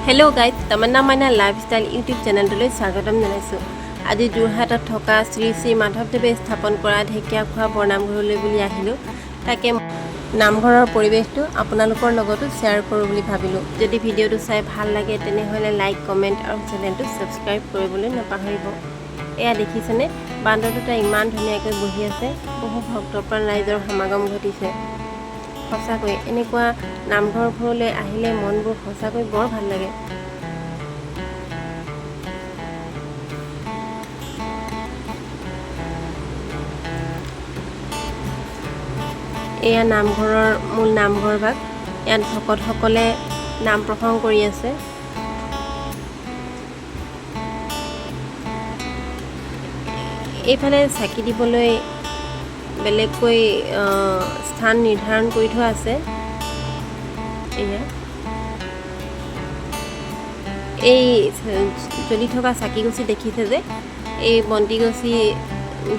Hello guys तमन्ना माइना lifestyle YouTube चैनलटলৈ স্বাগতম জনাইছো। আজি যোৰহাটত থকা শ্ৰী শ্ৰী মাধৱদেৱে স্থাপন কৰা ঢেকিয়াখোৱা বৰনামঘৰলৈ বুলি আহিলো। তাকে নামঘৰৰ পৰিৱেশটো আপোনালোকৰ লগতো শ্বেয়াৰ কৰো বুলি ভাবিলো। যদি ভিডিওটো চাই ভাল লাগে তেনেহলে লাইক কমেন্ট আৰু চেনেলটো সাবস্ক্ৰাইব কৰিবলৈ নাপাহৰিব। এয়া দেখিছেনে বান্দৰটোটা ইমান ধুনীয়াকৈ বহি আছে। বহু ভক্তপ্ৰাণ ৰাইজৰ সমাগম ঘটিছে। সঁচাকৈ এনেকুৱা নামঘৰবোৰলৈ আহিলে মনবোৰ সঁচাকৈ বৰ ভাল লাগে। এয়া নামঘৰৰ মূল নামঘৰ ভাগ। ইয়াত ভকতসকলে নাম প্ৰসংগ কৰি আছে। এইফালে চাকি দিবলৈ বেলেগকৈ স্থান নিৰ্ধাৰণ কৰি থোৱা আছে। এয়া এই জ্বলি থকা চাকিগছি দেখিছে যে এই বন্তিগছি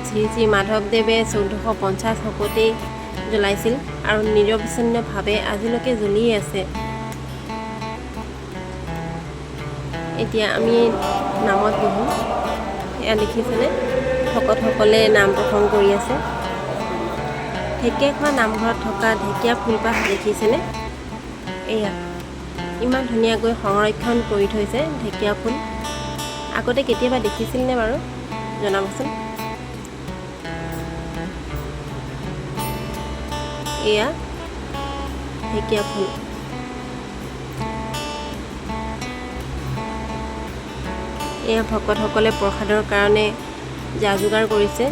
শ্ৰী শ্ৰী মাধৱদেৱে 1450 শকতেই জ্বলাইছিল আৰু নিৰবিচ্ছিন্নভাৱে আজিলৈকে জ্বলিয়ে আছে। এতিয়া আমি নামত বহোঁ। এয়া দেখিছেনে ভকতসকলে নাম প্ৰসংগ কৰি আছে। ঢেকিয়াখোৱা নামঘৰত থকা ঢেকীয়া ফুলপাহ দেখিছেনে? এয়া ইমান ধুনীয়াকৈ সংৰক্ষণ কৰি থৈছে ঢেকীয়া ফুল। আগতে কেতিয়াবা দেখিছিল নে বাৰু জনাবচোন। এয়া ঢেকীয়া ফুল। এয়া ভকতসকলে প্ৰসাদৰ কাৰণে যা যোগাৰ কৰিছে।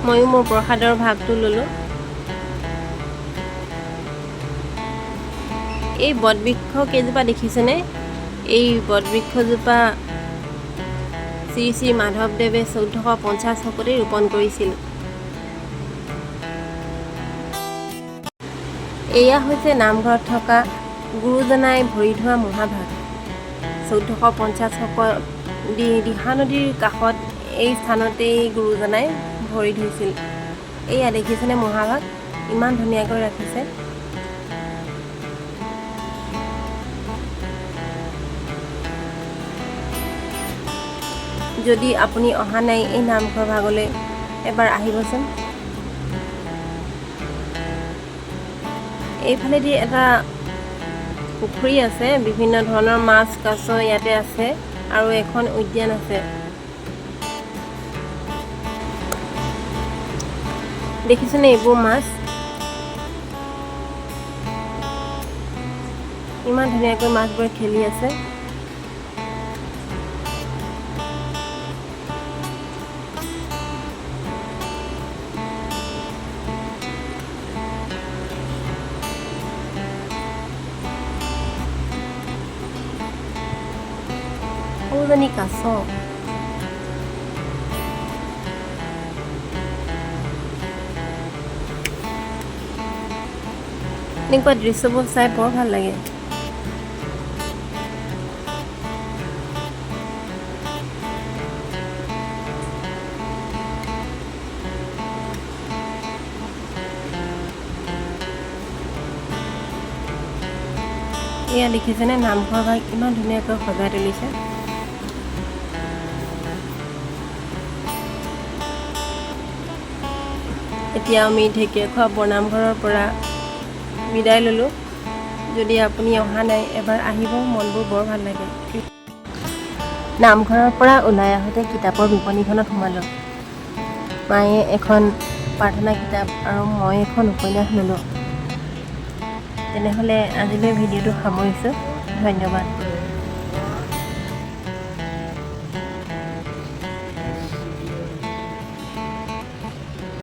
ময়ো মোৰ প্ৰসাদৰ ভাগটো ল'লোঁ। এই বটবৃক্ষ কেইজোপা দেখিছেনে? এই বটবৃক্ষজোপা শ্ৰী শ্ৰী মাধৱদেৱে 1450 শকতেই ৰোপণ কৰিছিল। এয়া হৈছে নামঘৰত থকা গুৰুজনাই ভৰি ধোৱা মহাভাগ। 1450 শকত দিহা নদীৰ কাষত এই স্থানতেই গুৰুজনাই ভৰি ধুইছিল। এয়া দেখিছেনে মহাভাগ ইমান ধুনীয়াকৈ ৰাখিছে। যদি আপুনি অহা নাই এই নামঘৰ ভাগলৈ এবাৰ আহিবচোন। এইফালেদি এটা পুখুৰী আছে। বিভিন্ন ধৰণৰ মাছ কাছ ইয়াতে আছে আৰু এখন উদ্যান আছে। দেখিছেনে এইবোৰ মাছ ইমান ধুনীয়াকৈ মাছবোৰ খেলি আছে। সৰুজনী কাছ। এনেকুৱা দৃশ্যবোৰ চাই বৰ ভাল লাগে। এয়া দেখিছেনে নামঘৰ ভাগ ইমান ধুনীয়াকৈ সজাই তুলিছে। এতিয়া আমি ঢেকিয়াখোৱা বৰনামঘৰৰ পৰা বিদায় ল'লোঁ। যদি আপুনি অহা নাই এবাৰ আহিব, মনবোৰ বৰ ভাল লাগে। নামঘৰৰ পৰা ওলাই আহোঁতে কিতাপৰ বিপণীখনত সোমালোঁ। মায়ে এখন প্ৰাৰ্থনা কিতাপ আৰু মই এখন উপন্যাস ল'লোঁ। তেনেহ'লে আজিলৈ ভিডিঅ'টো সামৰিছোঁ। ধন্যবাদ।